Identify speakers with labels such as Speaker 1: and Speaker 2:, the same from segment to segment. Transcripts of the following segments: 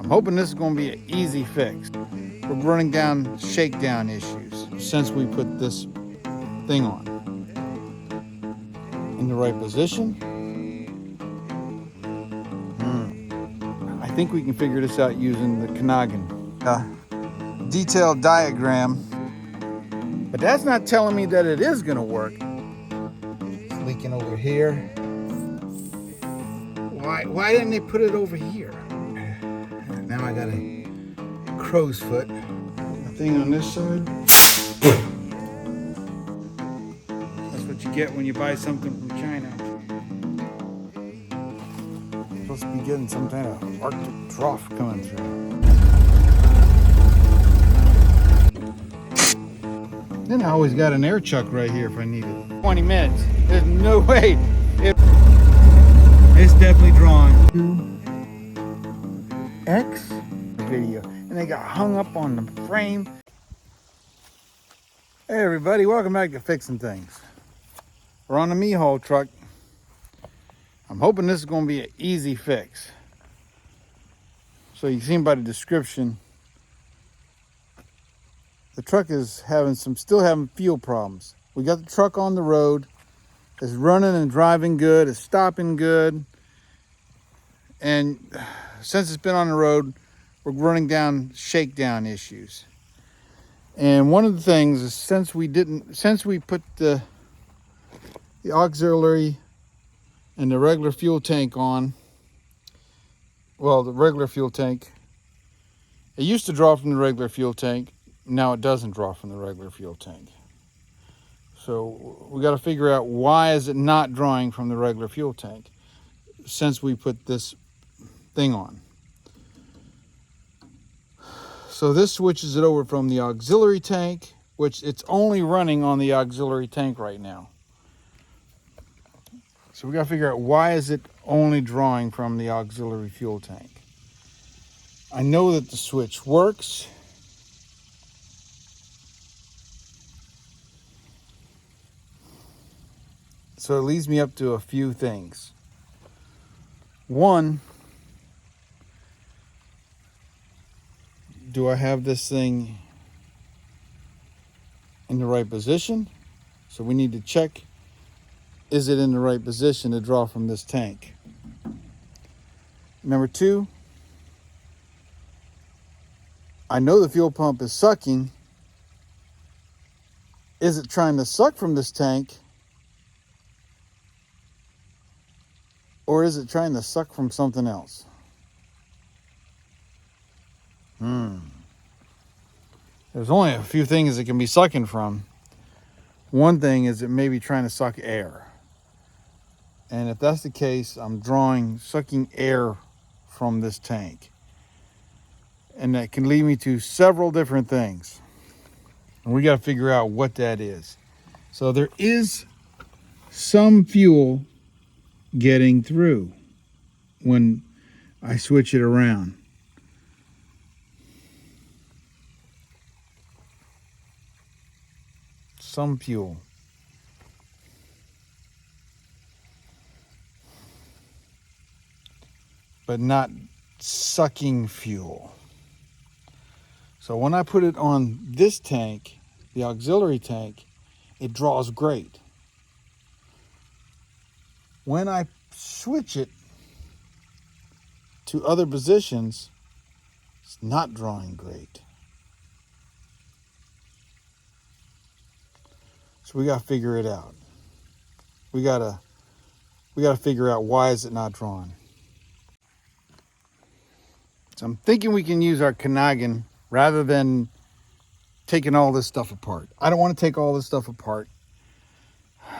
Speaker 1: I'm hoping this is going to be an easy fix. We're running down shakedown issues since we put this thing on. In the right position. I think we can figure this out using the Kanagin detailed diagram, but that's not telling me that it is going to work. It's leaking over here. Why didn't they put it over here? Now I got a crow's foot. Thing on this side. That's what you get when you buy something from China. You're supposed to be getting some kind of Arctic trough coming through. Then I always got an air chuck right here if I need it. 20 minutes. There's no way. It's definitely drawing. X video. And they got hung up on the frame. Hey everybody, welcome back to Fixing Things. We're on the me-haul truck. I'm hoping this is going to be an easy fix. So you can see by the description, the truck is still having fuel problems. We got the truck on the road. It's running and driving good. It's stopping good. And since it's been on the road, we're running down shakedown issues. And one of the things is since we put the auxiliary and the regular fuel tank on, well, the regular fuel tank, it used to draw from the regular fuel tank. Now it doesn't draw from the regular fuel tank. So we got to figure out why is it not drawing from the regular fuel tank since we put this thing on. So this switches it over from the auxiliary tank, which it's only running on the auxiliary tank right now. So we got to figure out why is it only drawing from the auxiliary fuel tank. I know that the switch works. So it leads me up to a few things. One, do I have this thing in the right position? So we need to check, is it in the right position to draw from this tank? Number two, I know the fuel pump is sucking. Is it trying to suck from this tank? Or is it trying to suck from something else? There's only a few things it can be sucking from. One thing is it may be trying to suck air. And if that's the case, I'm sucking air from this tank. And that can lead me to several different things. And we got to figure out what that is. So there is some fuel getting through when I switch it around. Some fuel. But not sucking fuel. So when I put it on this tank, the auxiliary tank, it draws great. When I switch it to other positions, it's not drawing great. So we got to figure it out. We got to figure out why is it not drawing. So I'm thinking we can use our Kanagin rather than taking all this stuff apart. I don't want to take all this stuff apart.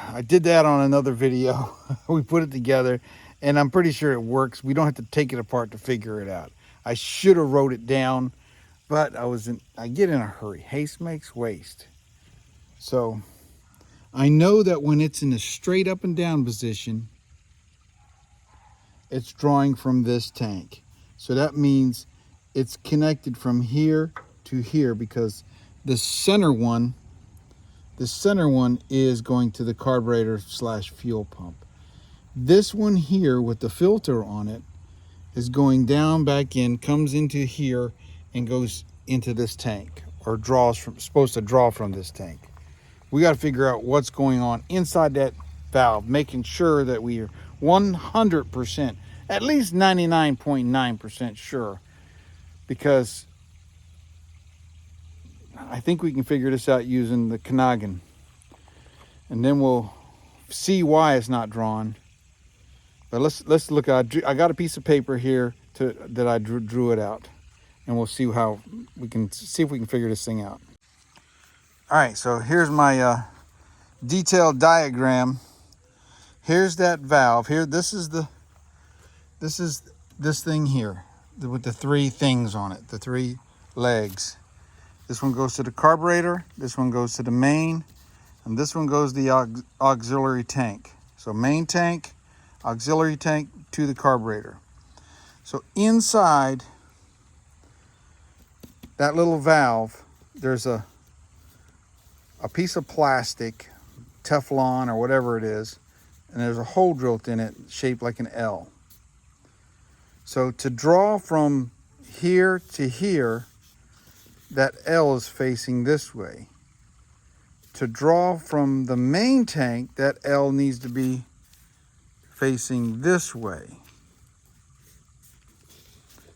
Speaker 1: I did that on another video. We put it together and I'm pretty sure it works. We don't have to take it apart to figure it out. I should have wrote it down, but I get in a hurry. Haste makes waste. So I know that when it's in a straight up and down position, it's drawing from this tank. So that means it's connected from here to here because the center one is going to the carburetor / fuel pump. This one here with the filter on it is going down back in, comes into here, and goes into this tank, or supposed to draw from this tank. We got to figure out what's going on inside that valve, making sure that we are 100%, at least 99.9% sure, because I think we can figure this out using the Kanagin, and then we'll see why it's not drawn. But let's look at. I got a piece of paper here that I drew it out, and we'll see how we can see if we can figure this thing out. All right, so here's my detailed diagram. Here's that valve here. This is this thing here with the three things on it, the three legs. This one goes to the carburetor, this one goes to the main, and this one goes to the auxiliary tank. So main tank, auxiliary tank to the carburetor. So inside that little valve, there's a piece of plastic, Teflon or whatever it is, and there's a hole drilled in it shaped like an L. So to draw from here to here, that L is facing this way. To draw from the main tank, that L needs to be facing this way.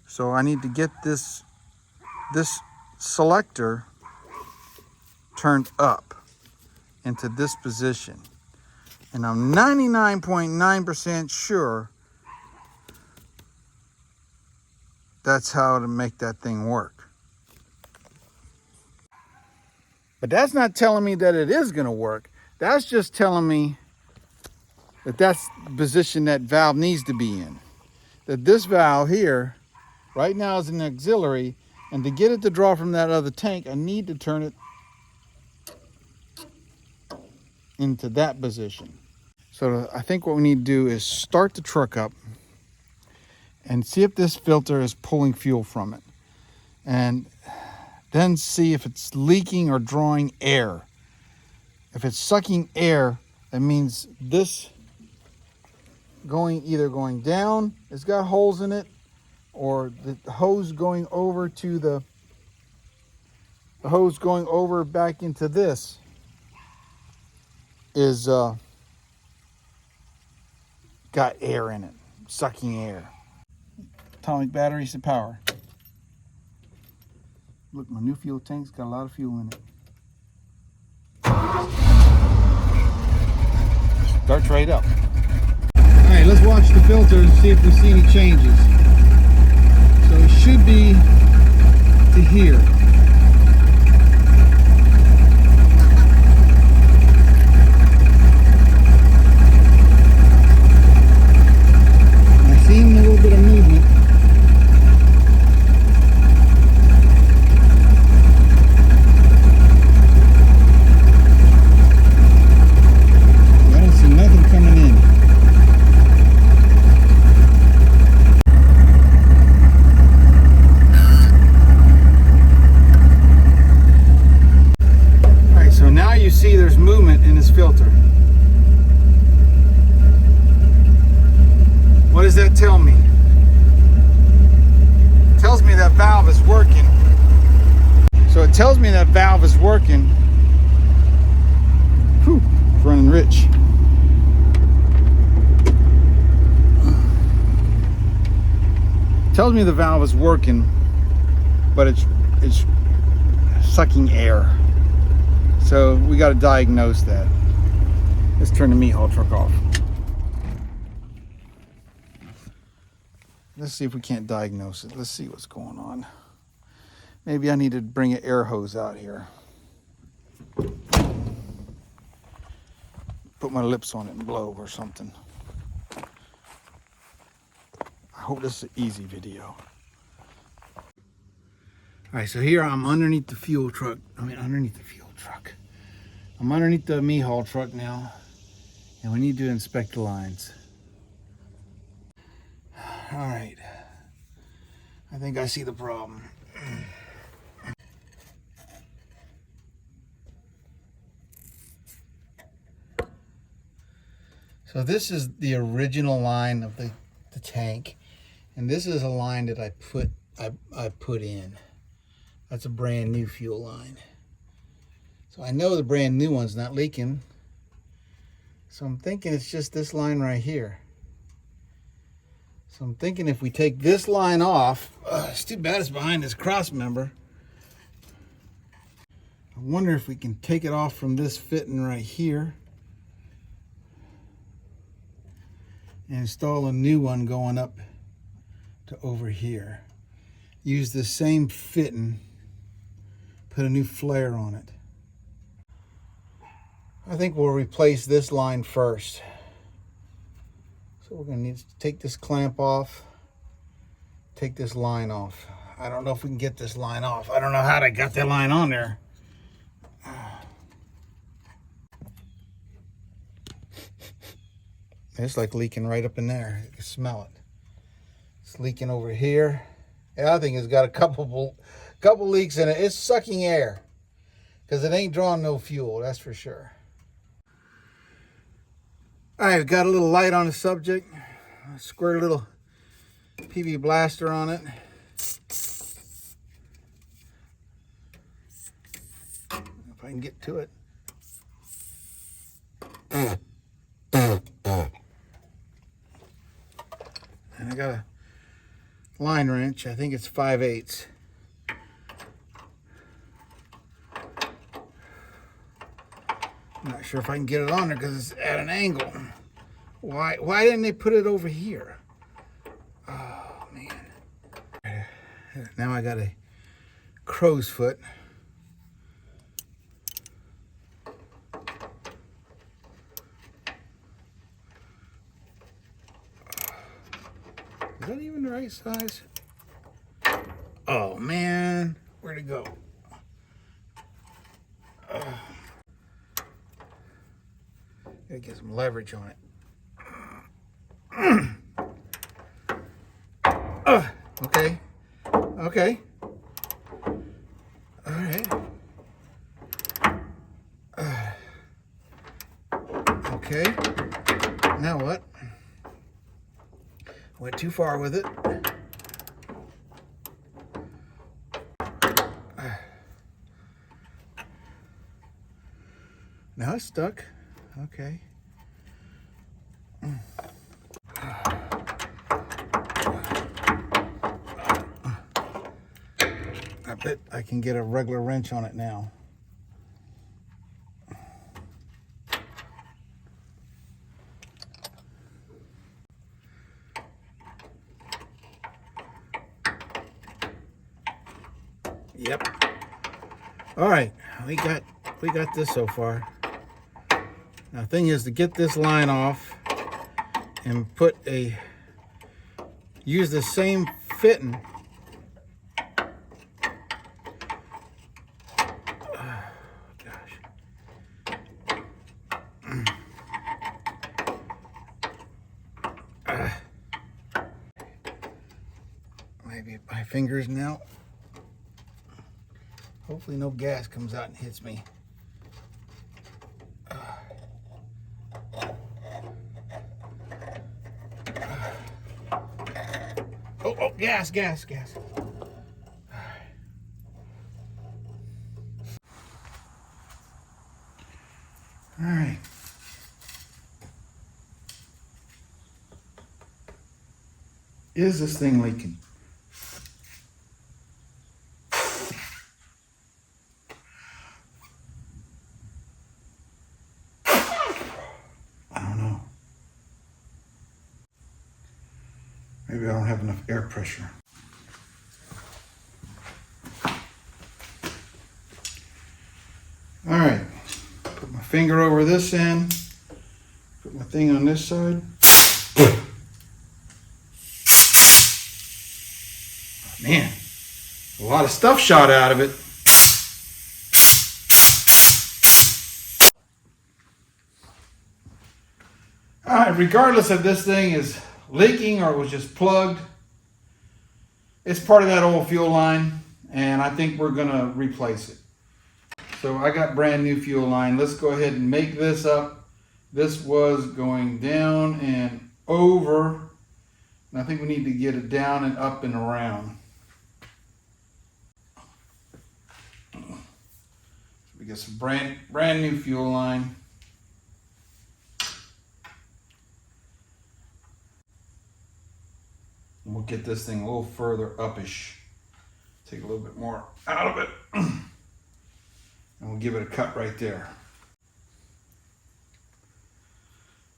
Speaker 1: So I need to get this selector turned up into this position. And I'm 99.9% sure that's how to make that thing work. But that's not telling me that it is going to work. That's just telling me that that's the position that valve needs to be in. That this valve here, right now, is an auxiliary, and to get it to draw from that other tank, I need to turn it into that position. So I think what we need to do is start the truck up and see if this filter is pulling fuel from it. And then see if it's leaking or drawing air. If it's sucking air, that means this either going down, it's got holes in it, or the hose going over to the hose going over back into this is got air in it, sucking air. Atomic batteries to power. Look, my new fuel tank's got a lot of fuel in it. Starts right up. All right, let's watch the filter and see if we see any changes. So it should be to here. I see a little bit of movement. There's movement in this filter. What does that tell me? It tells me that valve is working. So it tells me that valve is working. Whew, it's running rich. It tells me the valve is working, but it's sucking air. So we got to diagnose that. Let's turn the meat haul truck off. Let's see if we can't diagnose it. Let's see what's going on. Maybe I need to bring an air hose out here. Put my lips on it and blow or something. I hope this is an easy video. All right, so here I'm underneath the fuel truck. I'm underneath the meat haul truck now, and we need to inspect the lines. All right, I think I see the problem. So this is the original line of the tank, And this is a line that I put in. That's a brand new fuel line. So I know the brand new one's not leaking. So I'm thinking it's just this line right here. So I'm thinking if we take this line off, it's too bad it's behind this cross member. I wonder if we can take it off from this fitting right here and install a new one going up to over here. Use the same fitting, put a new flare on it. I think we'll replace this line first. So we're going to need to take this clamp off, take this line off. I don't know if we can get this line off. I don't know how they got that line on there. It's like leaking right up in there. You can smell it. It's leaking over here. Yeah, I think it's got a couple leaks in it. It's sucking air because it ain't drawing no fuel, that's for sure. All right, we've got a little light on the subject. Squirt a little PV blaster on it. If I can get to it. And I got a line wrench. I think it's 5/8. I'm not sure if I can get it on there because it's at an angle. Why didn't they put it over here? Oh, man. Now I got a crow's foot. Is that even the right size? Oh, man. Where'd it go? Gotta get some leverage on it. Okay. Okay. All right. Okay. Now what? Went too far with it. Now it's stuck. Okay. I bet I can get a regular wrench on it now. Yep. All right, we got this so far. Now, the thing is to get this line off and use the same fitting. Oh, gosh. Maybe my fingers now. Hopefully no gas comes out and hits me. Oh, gas. All right. Is this thing leaking? I don't know. Maybe I don't have enough air pressure. All right, put my finger over this end, put my thing on this side. Man, a lot of stuff shot out of it. All right, regardless if this thing is leaking or was just plugged, it's part of that old fuel line, and I think we're gonna replace it. So I got brand new fuel line. Let's go ahead and make this up. This was going down and over And I think we need to get it down and up and around. We get some brand new fuel line. And we'll get this thing a little further upish. Take a little bit more out of it. And we'll give it a cut right there.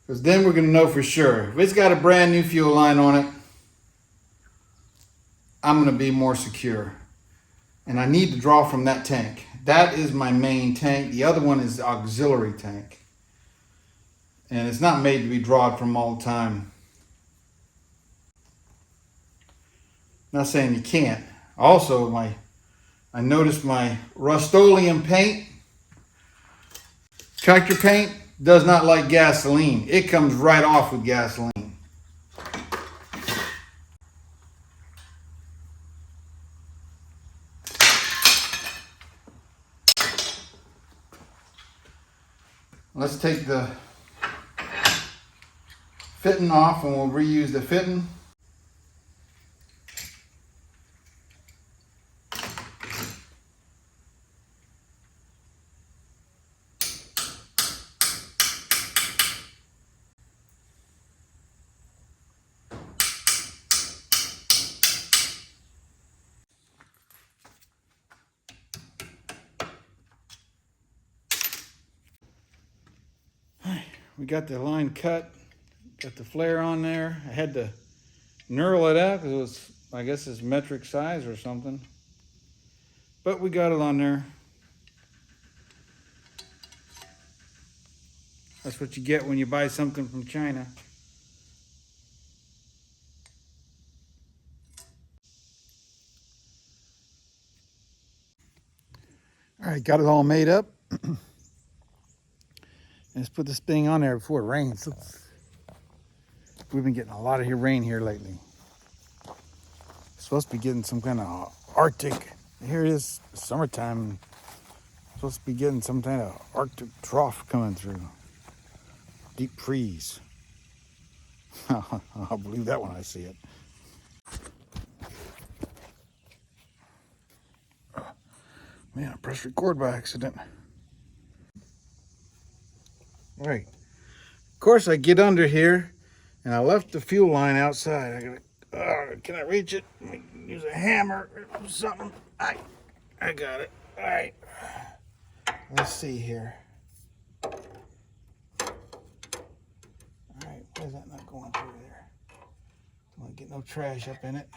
Speaker 1: Because then we're going to know for sure. If it's got a brand new fuel line on it, I'm going to be more secure. And I need to draw from that tank. That is my main tank. The other one is the auxiliary tank. And it's not made to be drawn from all the time. Not saying you can't. Also, I noticed my Rust-Oleum paint, tractor paint, does not like gasoline. It comes right off with gasoline. Let's take the fitting off and we'll reuse the fitting. We got the line cut, got the flare on there. I had to knurl it out because it was, I guess it's metric size or something. But we got it on there. That's what you get when you buy something from China. All right, got it all made up. Let's put this thing on there before it rains. We've been getting a lot of rain here lately. It's supposed to be getting some kind of Arctic. Here it is, summertime. Supposed to be getting some kind of Arctic trough coming through. Deep freeze. I'll believe that when I see it. Man, I pressed record by accident. All right. Of course, I get under here, and I left the fuel line outside. I gotta, can I reach it? Let me use a hammer or something. I got it. All right. Let's see here. All right, why is that not going through there? Don't want to get no trash up in it.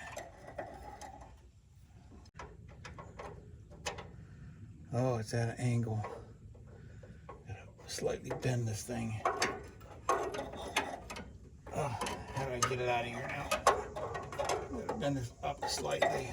Speaker 1: Oh, it's at an angle. Slightly bend this thing. Oh, how do I get it out of here now? Bend this up slightly.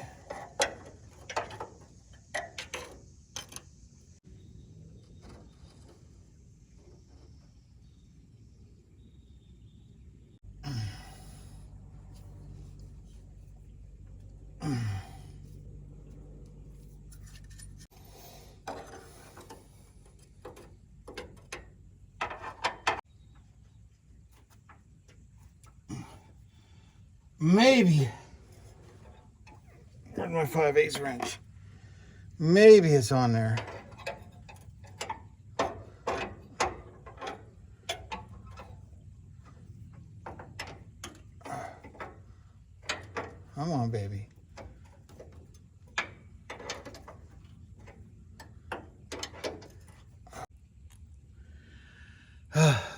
Speaker 1: Maybe, where's my 5/8 wrench? Maybe it's on there. Come on, baby.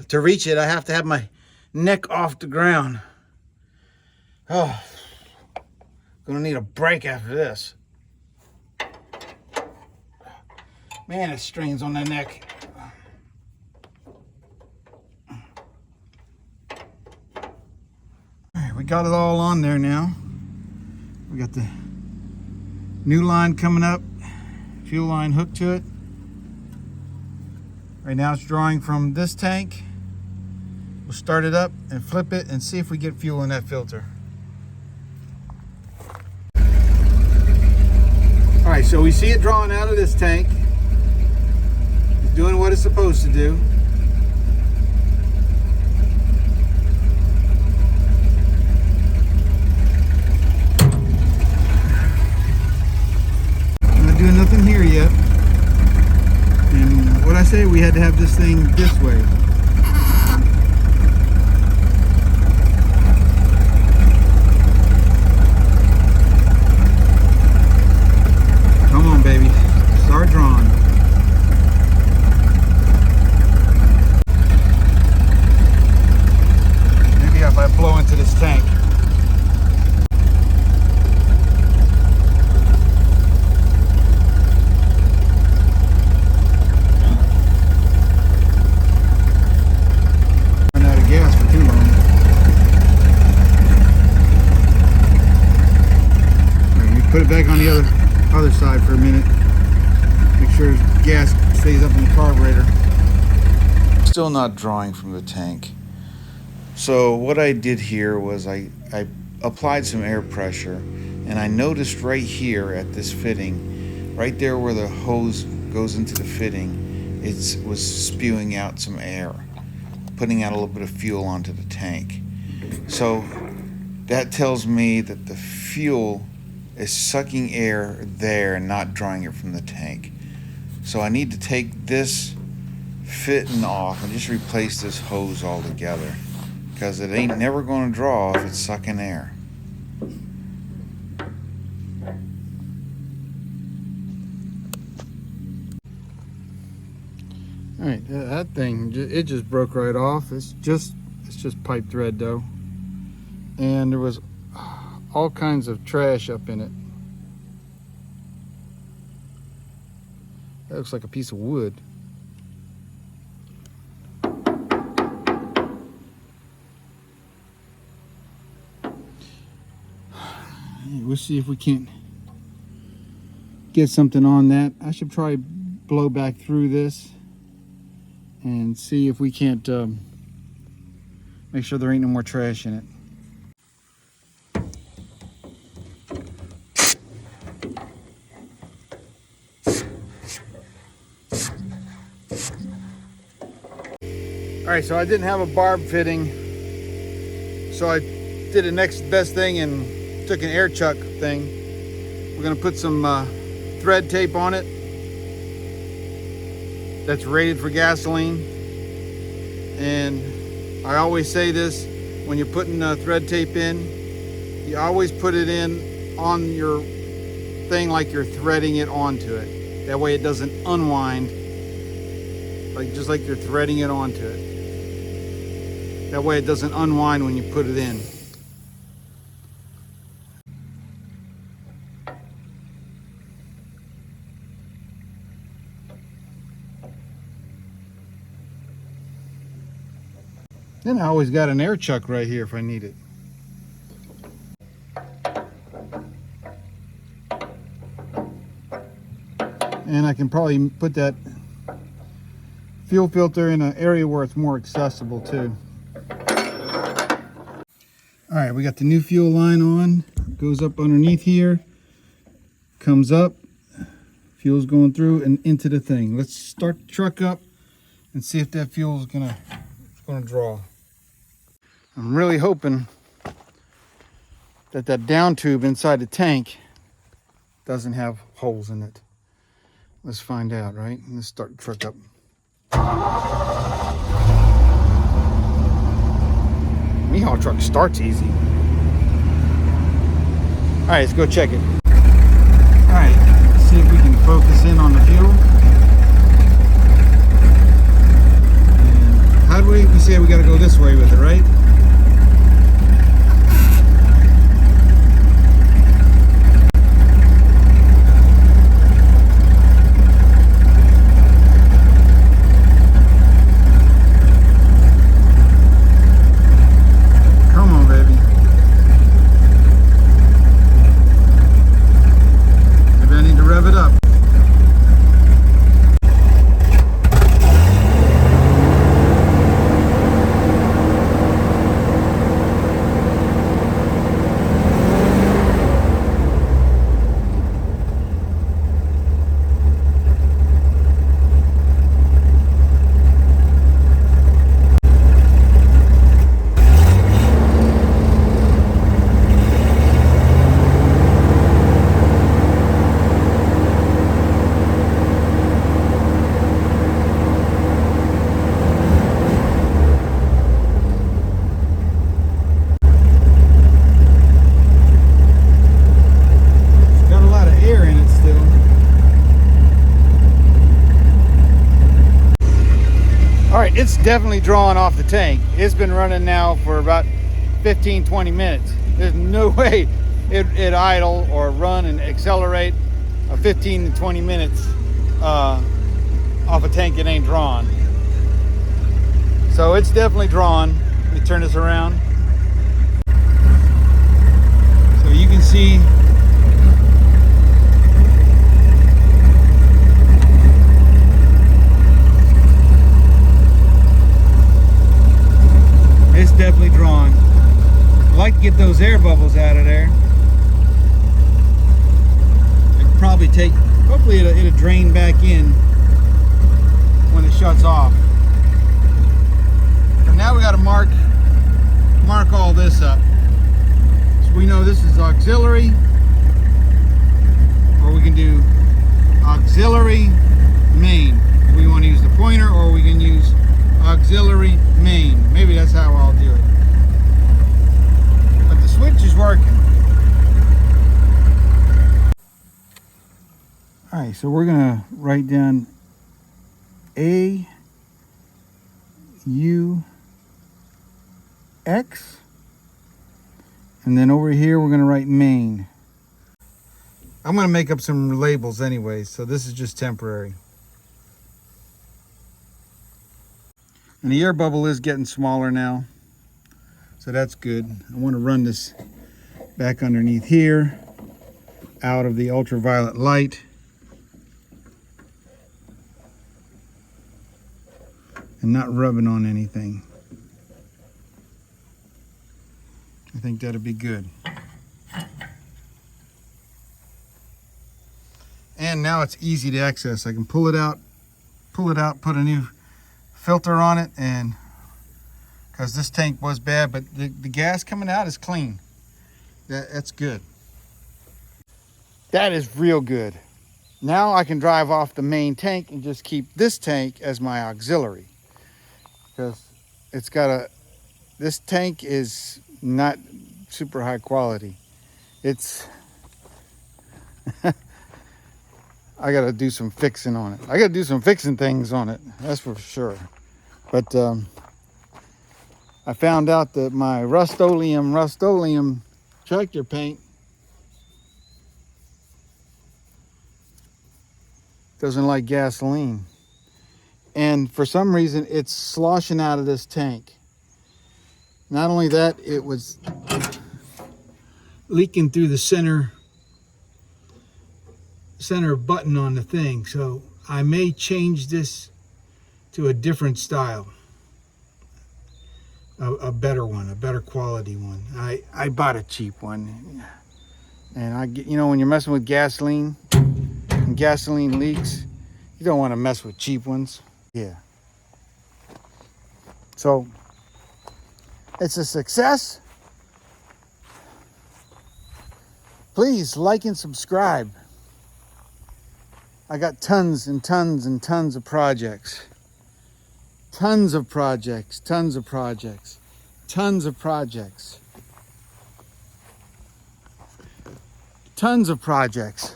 Speaker 1: To reach it, I have to have my neck off the ground. Oh, gonna need a break after this. Man, it strains on the neck. All right, we got it all on there now. We got the new line coming up, fuel line hooked to it. Right now it's drawing from this tank. We'll start it up and flip it and see if we get fuel in that filter. All right, so we see it drawing out of this tank. It's doing what it's supposed to do. say we had to have this thing this way. Come on, baby. Start drawing. Maybe if I blow into this tank. Put it back on the other side for a minute. Make sure gas stays up in the carburetor. Still not drawing from the tank. So what I did here was I applied some air pressure, and I noticed right here at this fitting, right there where the hose goes into the fitting, it was spewing out some air, putting out a little bit of fuel onto the tank. So that tells me that the fuel is sucking air there and not drawing it from the tank. So I need to take this fitting off and just replace this hose altogether, because it ain't never going to draw if it's sucking air. All right, that thing, it just broke right off. It's just pipe thread though, and there was all kinds of trash up in it. That looks like a piece of wood. We'll see if we can't get something on that. I should probably blow back through this and see if we can't make sure there ain't no more trash in it. All right, so I didn't have a barb fitting, so I did the next best thing and took an air chuck thing. We're gonna put some thread tape on it that's rated for gasoline. And I always say this, when you're putting thread tape in, you always put it in on your thing like you're threading it onto it. That way it doesn't unwind, just like you're threading it onto it. That way it doesn't unwind when you put it in. Then I always got an air chuck right here if I need it. And I can probably put that fuel filter in an area where it's more accessible too. All right, we got the new fuel line on. Goes up underneath here, comes up, fuel's going through and into the thing. Let's start the truck up and see if that fuel is gonna draw. I'm really hoping that that down tube inside the tank doesn't have holes in it. Let's find out, right? Let's start the truck up. Mihawk truck starts easy. All right, let's go check it. All right, let's see if we can focus in on the fuel. And how do we say we got to go this way with it, right? it's definitely drawing off the tank. It's been running now for about 15-20 minutes. There's no way it idle or run and accelerate a 15 to 20 minutes off a tank it ain't drawn. So it's definitely drawn. Let me turn this around so you can see. It's definitely drawn. I like to get those air bubbles out of there. It'll probably take, hopefully it'll drain back in when it shuts off. And now we got to mark all this up. So we know this is auxiliary, or we can do auxiliary main. We want to use the pointer, or we can use auxiliary main. Maybe that's how I'll do it. But the switch is working. Alright, so we're gonna write down AUX, and then over here we're gonna write main. I'm gonna make up some labels anyway, so this is just temporary. And the air bubble is getting smaller now, so that's good. I want to run this back underneath here, out of the ultraviolet light. And not rubbing on anything. I think that'll be good. And now it's easy to access. I can pull it out, put a new filter on it, and because this tank was bad, but the gas coming out is clean. That's good. That is real good. Now I can drive off the main tank and just keep this tank as my auxiliary, because it's got this tank is not super high quality. It's I got to do some fixing on it. I got to do some fixing things on it, that's for sure. But I found out that my Rust-Oleum tractor paint doesn't like gasoline. And for some reason, it's sloshing out of this tank. Not only that, it was leaking through the center button on the thing. So I may change this to a different style, a better one, a better quality one. I bought a cheap one, and when you're messing with gasoline and gasoline leaks, you don't want to mess with cheap ones. Yeah. So it's a success. Please like and subscribe. I got tons and tons and tons of projects. Tons of projects, tons of projects, tons of projects. Tons of projects.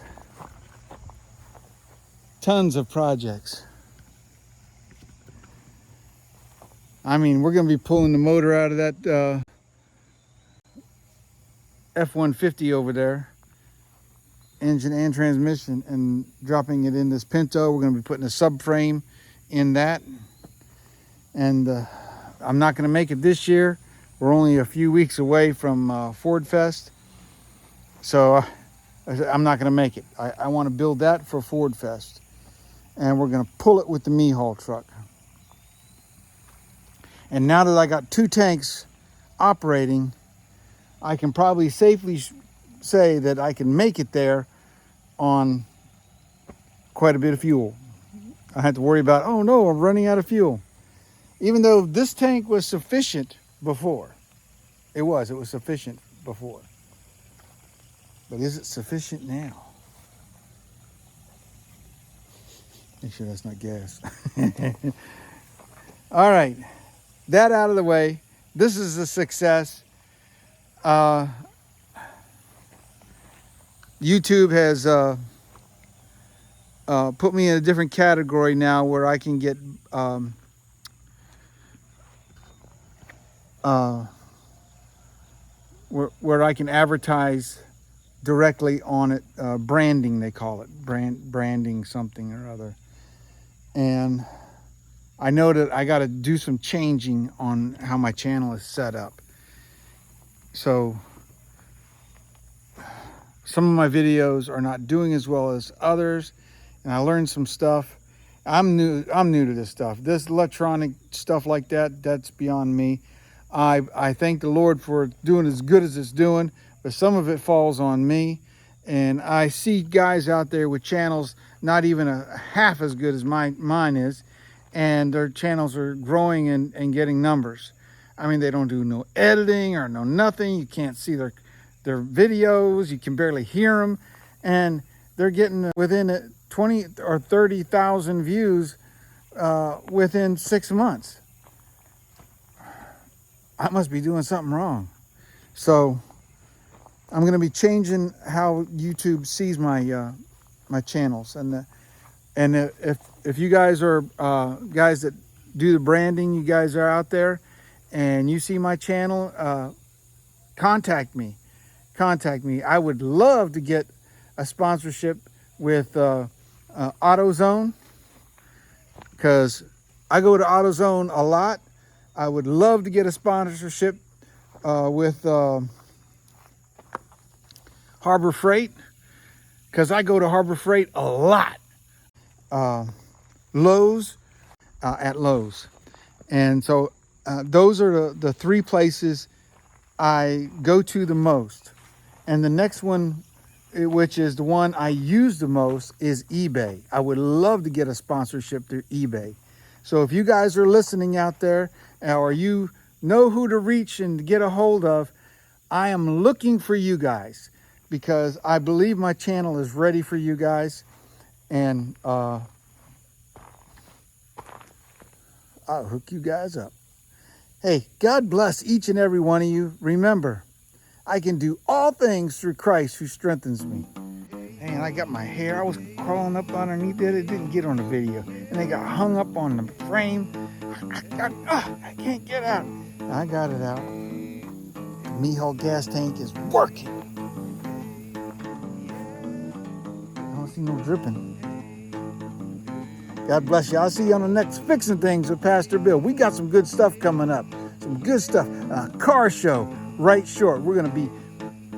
Speaker 1: Tons of projects. I mean, we're going to be pulling the motor out of that F-150 over there, engine and transmission, and dropping it in this Pinto. We're going to be putting a subframe in that. And I'm not going to make it this year. We're only a few weeks away from Ford Fest. So I'm not going to make it. I want to build that for Ford Fest. And we're going to pull it with the me-haul truck. And now that I got 2 tanks operating, I can probably safely say that I can make it there on quite a bit of fuel. I had to worry about, oh no, I'm running out of fuel. Even though this tank was sufficient before. It was sufficient before. But is it sufficient now? Make sure that's not gas. All right, that out of the way. This is a success. YouTube has put me in a different category now, where I can get where I can advertise directly on it. Branding, they call it, branding something or other. And I know that I got to do some changing on how my channel is set up. So some of my videos are not doing as well as others, and I learned some stuff. I'm new to this stuff. This electronic stuff like that, that's beyond me. I thank the Lord for doing as good as it's doing, but some of it falls on me. And I see guys out there with channels not even a half as good as mine is, and their channels are growing and getting numbers. I mean, they don't do no editing or no nothing. You can't see their videos. You can barely hear them, and they're getting within 20 or 30,000 views within 6 months. I must be doing something wrong. So I'm going to be changing how YouTube sees my my channels, and if you guys are guys that do the branding, you guys are out there, and you see my channel, contact me. I would love to get a sponsorship with AutoZone, because I go to AutoZone a lot. I would love to get a sponsorship with Harbor Freight, because I go to Harbor Freight a lot. Lowe's, at Lowe's. And so those are the three places I go to the most. And the next one, which is the one I use the most, is eBay. I would love to get a sponsorship through eBay. So if you guys are listening out there, or you know who to reach and to get a hold of, I am looking for you guys, because I believe my channel is ready for you guys. And I'll hook you guys up. Hey, God bless each and every one of you. Remember, I can do all things through Christ who strengthens me. And I got my hair, I was crawling up underneath it. It didn't get on the video. And they got hung up on the frame. I can't get out. I got it out. The Mihal gas tank is working. I don't see no dripping. God bless you. I'll see you on the next Fixing Things with Pastor Bill. We got some good stuff coming up. Some good stuff. A car show right short. We're going to be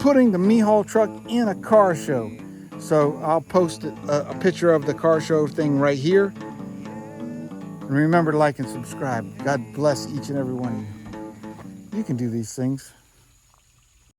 Speaker 1: putting the Mihal truck in a car show. So I'll post a picture of the car show thing right here. And remember to like and subscribe. God bless each and every one of you. You can do these things.